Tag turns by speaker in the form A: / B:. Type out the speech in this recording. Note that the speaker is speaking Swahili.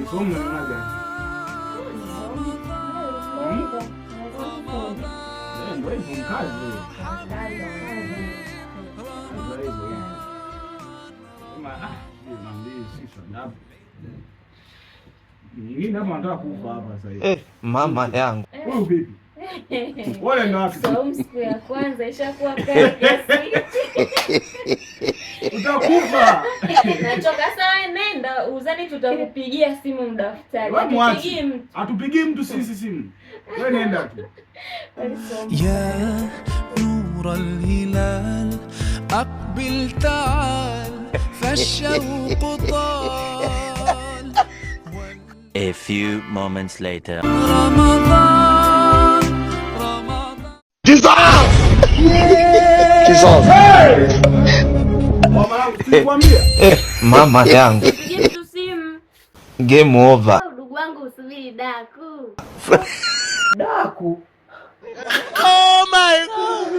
A: Somo unaonaje? Ndio hivyo kazi. Nyingine hapa nataka kufa hapa sasa hivi.
B: Mama yangu.
A: Wewe vipi? Wale ndo wapi?
C: Saumu siku ya kwanza ishakuwa kali kiasi.
A: Utakufa.
C: Nachoka sawa, nenda uzani, tutakupigia simu mdaftari.
A: Atupigii mtu. Atupigii mtu sisi simu. Wewe nenda tu.
D: Ya nur al-hilal aqbil ta'al fashawq tal.
E: A few moments later.
D: Ramadan.
B: Jesus! Jesus! Mama yangu.
C: Pigia mtu simu.
B: Game over.
C: Ndugu wangu usubiri daku.
A: Daku.
D: Oh my God.